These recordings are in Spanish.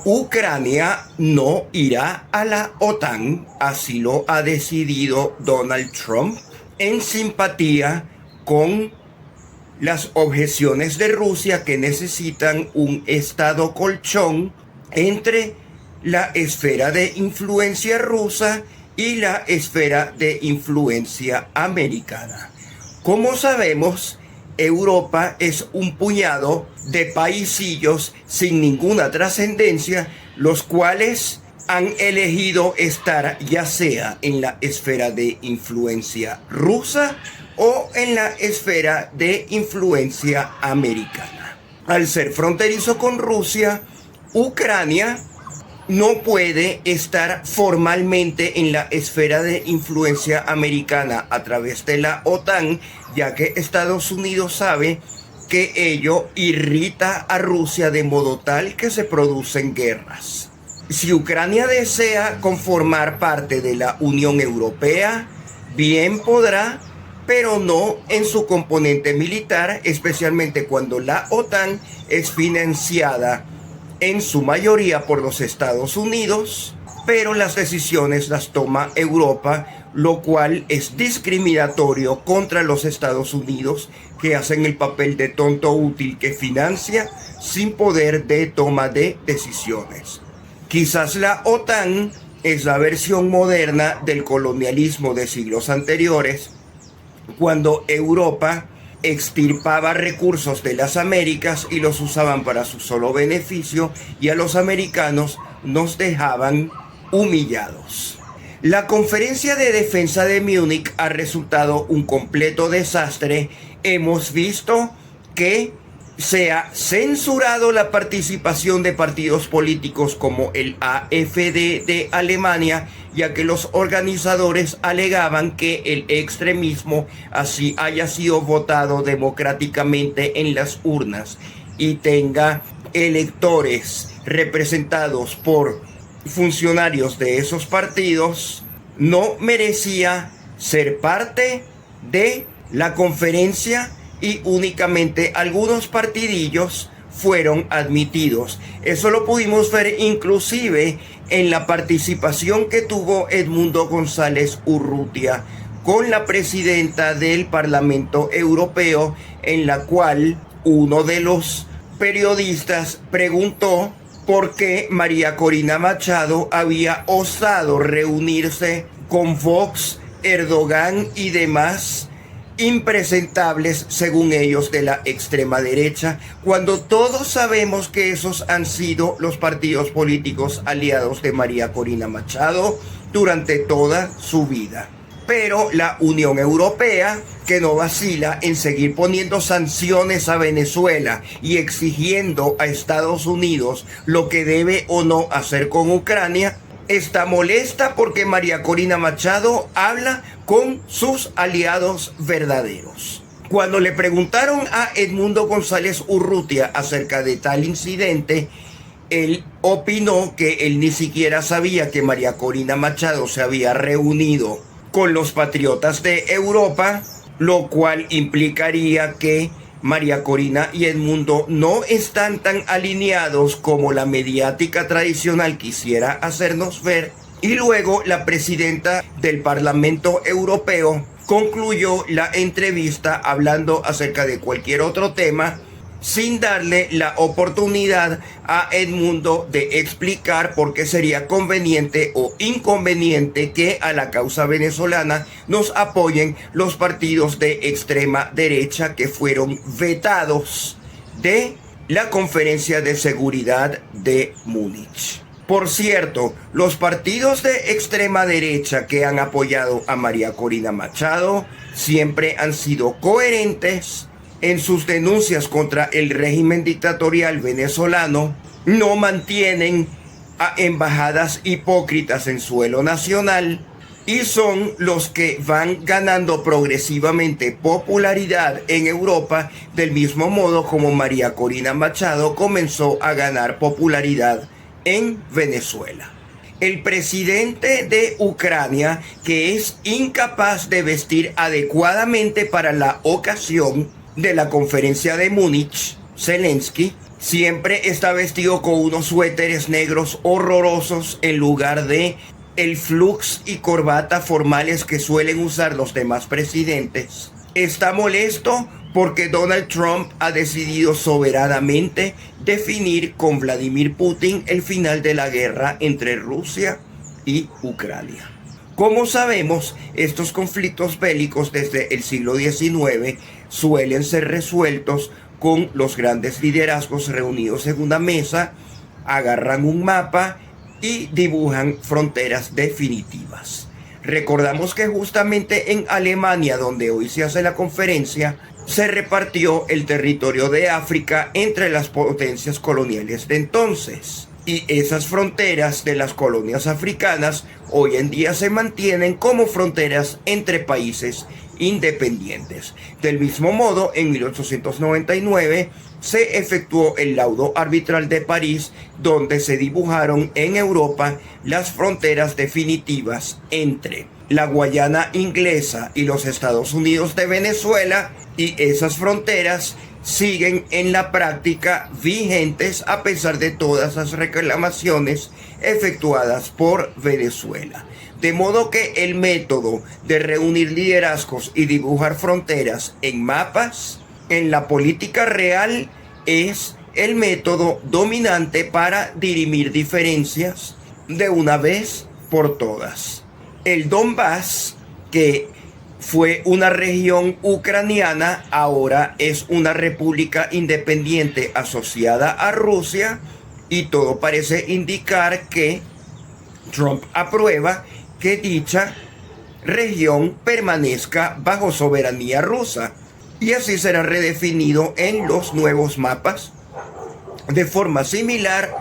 Ucrania no irá a la OTAN, así lo ha decidido Donald Trump, en simpatía con las objeciones de Rusia que necesitan un estado colchón entre la esfera de influencia rusa y la esfera de influencia americana. Como sabemos, Europa es un puñado de paisillos sin ninguna trascendencia, los cuales han elegido estar ya sea en la esfera de influencia rusa o en la esfera de influencia americana. Al ser fronterizo con Rusia, Ucrania no puede estar formalmente en la esfera de influencia americana a través de la OTAN, ya que Estados Unidos sabe que ello irrita a Rusia de modo tal que se producen guerras. Si Ucrania desea conformar parte de la Unión Europea, bien podrá, pero no en su componente militar, especialmente cuando la OTAN es financiada en su mayoría por los Estados Unidos, pero las decisiones las toma Europa, lo cual es discriminatorio contra los Estados Unidos, que hacen el papel de tonto útil que financia sin poder de toma de decisiones. Quizás la OTAN es la versión moderna del colonialismo de siglos anteriores, cuando Europa extirpaba recursos de las Américas y los usaban para su solo beneficio, y a los americanos nos dejaban humillados. La conferencia de defensa de Múnich ha resultado un completo desastre. Hemos visto que se ha censurado la participación de partidos políticos como el AfD de Alemania, ya que los organizadores alegaban que el extremismo, así haya sido votado democráticamente en las urnas y tenga electores representados por funcionarios de esos partidos, no merecía ser parte de la conferencia, y únicamente algunos partidillos fueron admitidos. Eso lo pudimos ver inclusive en la participación que tuvo Edmundo González Urrutia con la presidenta del Parlamento Europeo, en la cual uno de los periodistas preguntó por qué María Corina Machado había osado reunirse con Vox, Erdogan y demás impresentables, según ellos, de la extrema derecha, cuando todos sabemos que esos han sido los partidos políticos aliados de María Corina Machado durante toda su vida. Pero la Unión Europea, que no vacila en seguir poniendo sanciones a Venezuela y exigiendo a Estados Unidos lo que debe o no hacer con Ucrania, está molesta porque María Corina Machado habla con sus aliados verdaderos. Cuando le preguntaron a Edmundo González Urrutia acerca de tal incidente, él opinó que él ni siquiera sabía que María Corina Machado se había reunido con los patriotas de Europa, lo cual implicaría que María Corina y Edmundo no están tan alineados como la mediática tradicional quisiera hacernos ver. Y luego la presidenta del Parlamento Europeo concluyó la entrevista hablando acerca de cualquier otro tema, sin darle la oportunidad a Edmundo de explicar por qué sería conveniente o inconveniente que a la causa venezolana nos apoyen los partidos de extrema derecha que fueron vetados de la Conferencia de Seguridad de Múnich. Por cierto, los partidos de extrema derecha que han apoyado a María Corina Machado siempre han sido coherentes en sus denuncias contra el régimen dictatorial venezolano, no mantienen a embajadas hipócritas en suelo nacional y son los que van ganando progresivamente popularidad en Europa, del mismo modo como María Corina Machado comenzó a ganar popularidad en Venezuela. El presidente de Ucrania, que es incapaz de vestir adecuadamente para la ocasión de la conferencia de Múnich, Zelensky, Siempre está vestido con unos suéteres negros horrorosos en lugar de el flux y corbata formales que suelen usar los demás presidentes. Está molesto porque Donald Trump ha decidido soberanamente definir con Vladimir Putin el final de la guerra entre Rusia y Ucrania. Como sabemos, estos conflictos bélicos desde el siglo XIX suelen ser resueltos con los grandes liderazgos reunidos en una mesa, agarran un mapa y dibujan fronteras definitivas. Recordamos que justamente en Alemania, donde hoy se hace la conferencia, se repartió el territorio de África entre las potencias coloniales de entonces. Y esas fronteras de las colonias africanas hoy en día se mantienen como fronteras entre países independientes. Del mismo modo, en 1899 se efectuó el laudo arbitral de París, donde se dibujaron en Europa las fronteras definitivas entre la Guayana inglesa y los Estados Unidos de Venezuela, y esas fronteras siguen en la práctica vigentes a pesar de todas las reclamaciones efectuadas por Venezuela. De modo que el método de reunir liderazgos y dibujar fronteras en mapas en la política real es el método dominante para dirimir diferencias de una vez por todas. El Donbass, que fue una región ucraniana, ahora es una república independiente asociada a Rusia, y todo parece indicar que Trump aprueba que dicha región permanezca bajo soberanía rusa, y así será redefinido en los nuevos mapas de forma similar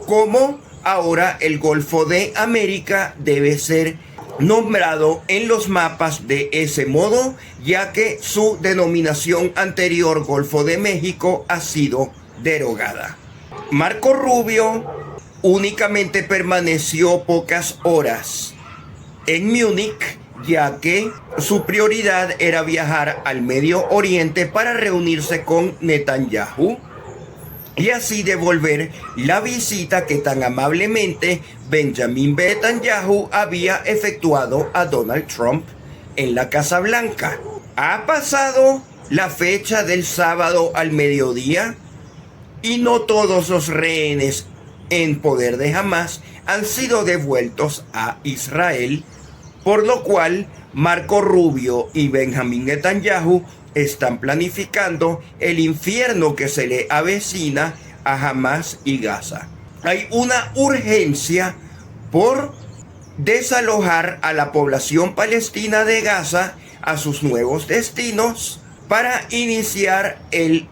como ahora el Golfo de América debe ser nombrado en los mapas de ese modo, ya que su denominación anterior, Golfo de México, ha sido derogada. Marco Rubio únicamente permaneció pocas horas en Múnich, ya que su prioridad era viajar al Medio Oriente para reunirse con Netanyahu y así devolver la visita que tan amablemente Benjamin Netanyahu había efectuado a Donald Trump en la Casa Blanca. Ha pasado la fecha del sábado al mediodía y no todos los rehenes en poder de Hamás han sido devueltos a Israel, por lo cual Marco Rubio y Benjamin Netanyahu están planificando el infierno que se le avecina a Hamás y Gaza. Hay una urgencia por desalojar a la población palestina de Gaza a sus nuevos destinos para iniciar el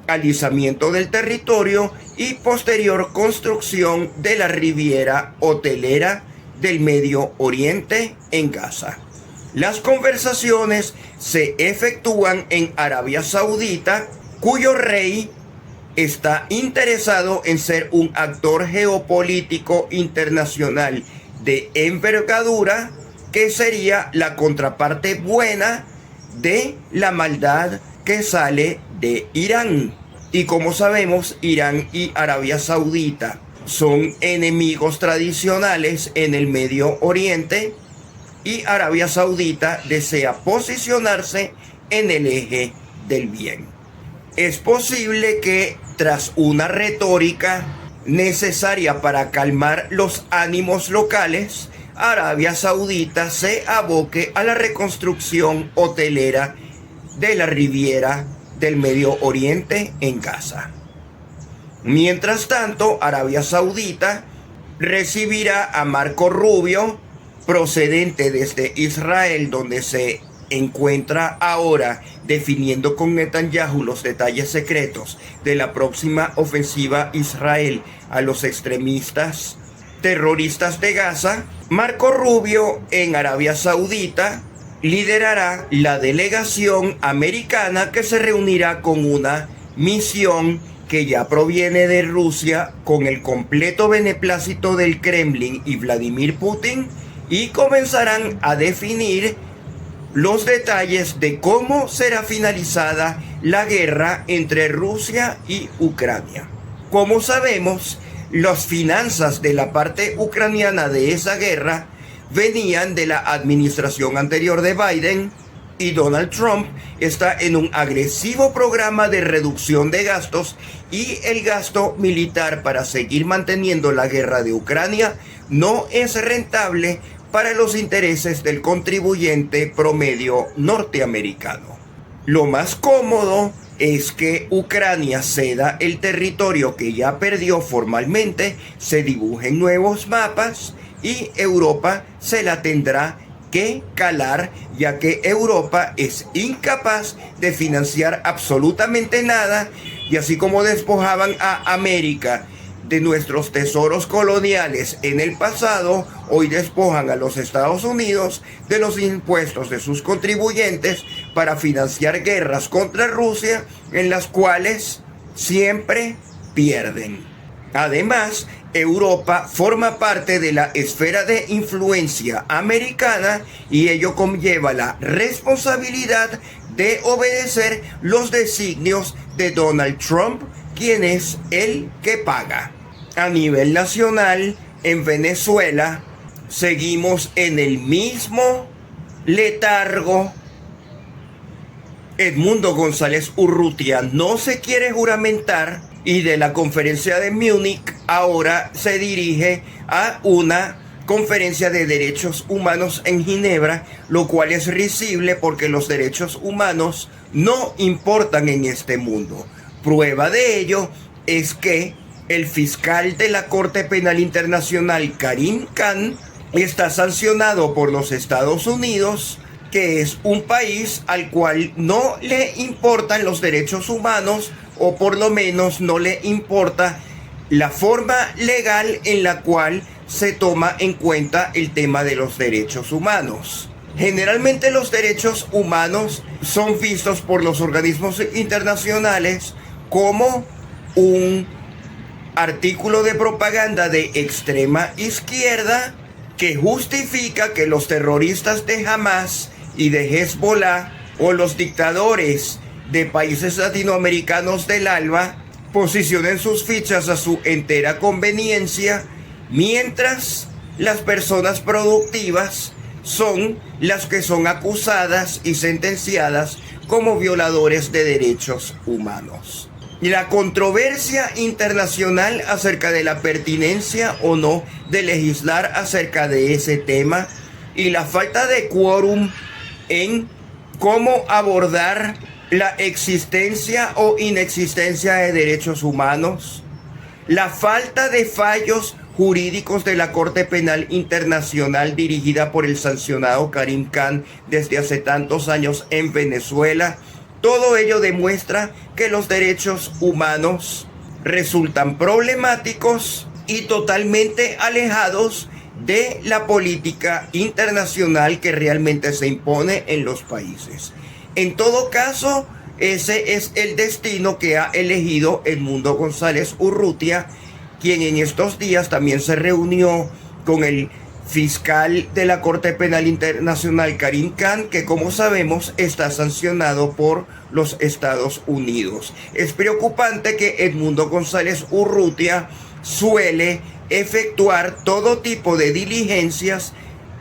alisamiento del territorio y posterior construcción de la riviera hotelera del Medio Oriente en Gaza. Las conversaciones se efectúan en Arabia Saudita, cuyo rey está interesado en ser un actor geopolítico internacional de envergadura, que sería la contraparte buena de la maldad que sale de Irán. Y como sabemos, Irán y Arabia Saudita son enemigos tradicionales en el Medio Oriente, y Arabia Saudita desea posicionarse en el eje del bien. Es posible que tras una retórica necesaria para calmar los ánimos locales, Arabia Saudita se aboque a la reconstrucción hotelera de la riviera del Medio Oriente en Gaza. Mientras tanto, Arabia Saudita recibirá a Marco Rubio, procedente desde Israel, donde se encuentra ahora definiendo con Netanyahu los detalles secretos de la próxima ofensiva Israel a los extremistas terroristas de Gaza. Marco Rubio en Arabia Saudita liderará la delegación americana que se reunirá con una misión que ya proviene de Rusia con el completo beneplácito del Kremlin y Vladimir Putin, y comenzarán a definir los detalles de cómo será finalizada la guerra entre Rusia y Ucrania. Como sabemos, las finanzas de la parte ucraniana de esa guerra venían de la administración anterior de Biden, y Donald Trump está en un agresivo programa de reducción de gastos, y el gasto militar para seguir manteniendo la guerra de Ucrania no es rentable para los intereses del contribuyente promedio norteamericano. Lo más cómodo es que Ucrania ceda el territorio que ya perdió formalmente, se dibujen nuevos mapas y Europa se la tendrá que calar, ya que Europa es incapaz de financiar absolutamente nada, y así como despojaban a América de nuestros tesoros coloniales en el pasado, hoy despojan a los Estados Unidos de los impuestos de sus contribuyentes para financiar guerras contra Rusia, en las cuales siempre pierden. Además, Europa forma parte de la esfera de influencia americana y ello conlleva la responsabilidad de obedecer los designios de Donald Trump, quien es el que paga. A nivel nacional, en Venezuela, seguimos en el mismo letargo. Edmundo González Urrutia no se quiere juramentar y de la conferencia de Múnich ahora se dirige a una conferencia de derechos humanos en Ginebra, lo cual es risible porque los derechos humanos no importan en este mundo. Prueba de ello es que el fiscal de la Corte Penal Internacional, Karim Khan, está sancionado por los Estados Unidos, que es un país al cual no le importan los derechos humanos, o por lo menos no le importa la forma legal en la cual se toma en cuenta el tema de los derechos humanos. Generalmente los derechos humanos son vistos por los organismos internacionales como un artículo de propaganda de extrema izquierda que justifica que los terroristas de Hamas y de Hezbollah o los dictadores de países latinoamericanos del ALBA posicionen sus fichas a su entera conveniencia, mientras las personas productivas son las que son acusadas y sentenciadas como violadores de derechos humanos. Y la controversia internacional acerca de la pertinencia o no de legislar acerca de ese tema y la falta de quórum en cómo abordar la existencia o inexistencia de derechos humanos, la falta de fallos jurídicos de la Corte Penal Internacional dirigida por el sancionado Karim Khan desde hace tantos años en Venezuela, todo ello demuestra que los derechos humanos resultan problemáticos y totalmente alejados de la política internacional que realmente se impone en los países. En todo caso, ese es el destino que ha elegido Edmundo González Urrutia, quien en estos días también se reunió con el fiscal de la Corte Penal Internacional, Karim Khan, que como sabemos está sancionado por los Estados Unidos. Es preocupante que Edmundo González Urrutia suele efectuar todo tipo de diligencias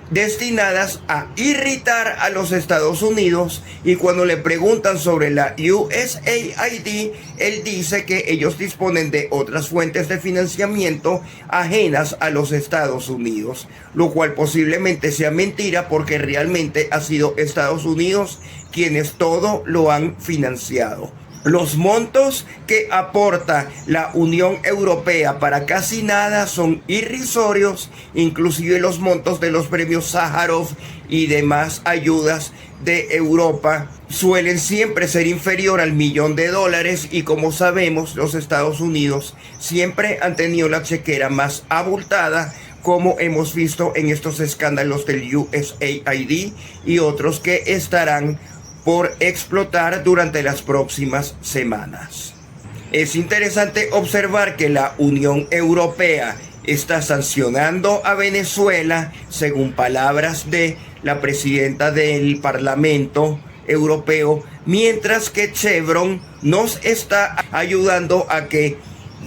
destinadas a irritar a los Estados Unidos, y cuando le preguntan sobre la USAID, él dice que ellos disponen de otras fuentes de financiamiento ajenas a los Estados Unidos, lo cual posiblemente sea mentira porque realmente ha sido Estados Unidos quienes todo lo han financiado. Los montos que aporta la Unión Europea para casi nada son irrisorios, inclusive los montos de los premios Sájarov y demás ayudas de Europa suelen siempre ser inferior al $1.000.000, y como sabemos los Estados Unidos siempre han tenido la chequera más abultada, como hemos visto en estos escándalos del USAID y otros que estarán por explotar durante las próximas semanas. Es interesante observar que la Unión Europea está sancionando a Venezuela, según palabras de la presidenta del Parlamento Europeo, mientras que Chevron nos está ayudando a que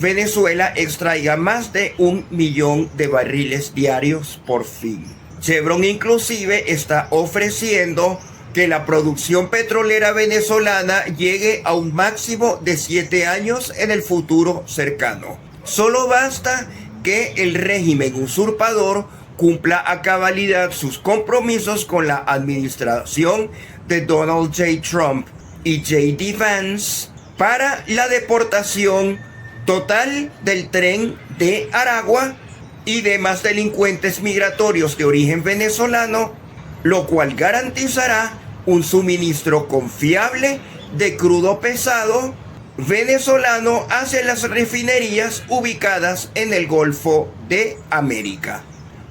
Venezuela extraiga más de 1 millón de barriles diarios por fin. Chevron inclusive está ofreciendo que la producción petrolera venezolana llegue a un máximo de 7 años en el futuro cercano. Solo basta que el régimen usurpador cumpla a cabalidad sus compromisos con la administración de Donald J. Trump y J.D. Vance para la deportación total del tren de Aragua y demás delincuentes migratorios de origen venezolano, lo cual garantizará un suministro confiable de crudo pesado venezolano hacia las refinerías ubicadas en el Golfo de América.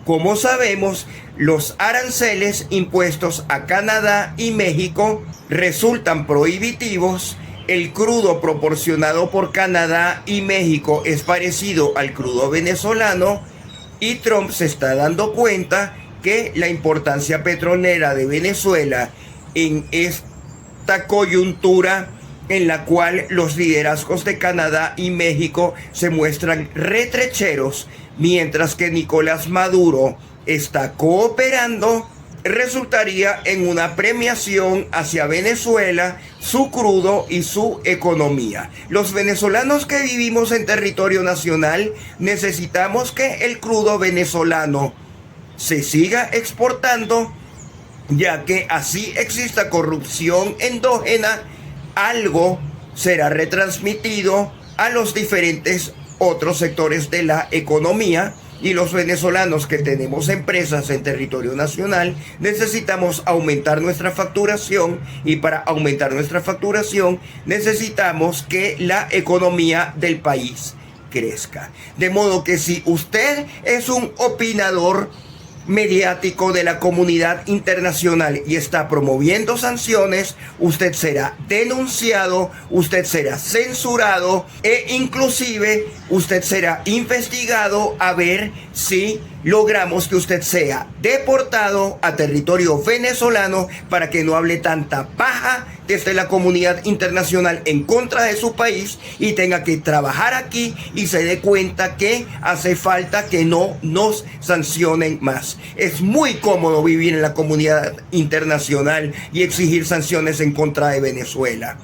Como sabemos, los aranceles impuestos a Canadá y México resultan prohibitivos. El crudo proporcionado por Canadá y México es parecido al crudo venezolano y Trump se está dando cuenta que la importancia petrolera de Venezuela en esta coyuntura en la cual los liderazgos de Canadá y México se muestran retrecheros, mientras que Nicolás Maduro está cooperando, resultaría en una premiación hacia Venezuela, su crudo y su economía. Los venezolanos que vivimos en territorio nacional necesitamos que el crudo venezolano se siga exportando, ya que así exista corrupción endógena, algo será retransmitido a los diferentes otros sectores de la economía. Y los venezolanos que tenemos empresas en territorio nacional necesitamos aumentar nuestra facturación, y para aumentar nuestra facturación necesitamos que la economía del país crezca. De modo que si usted es un opinador mediático de la comunidad internacional y está promoviendo sanciones, usted será denunciado, usted será censurado e inclusive usted será investigado a ver si logramos que usted sea deportado a territorio venezolano para que no hable tanta paja desde la comunidad internacional en contra de su país y tenga que trabajar aquí y se dé cuenta que hace falta que no nos sancionen más. Es muy cómodo vivir en la comunidad internacional y exigir sanciones en contra de Venezuela.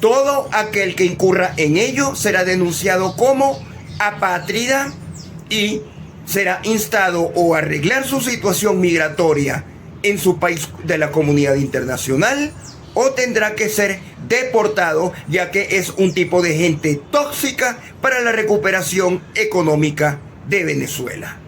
Todo aquel que incurra en ello será denunciado como apátrida y será instado o arreglar su situación migratoria en su país de la comunidad internacional, o tendrá que ser deportado, ya que es un tipo de gente tóxica para la recuperación económica de Venezuela.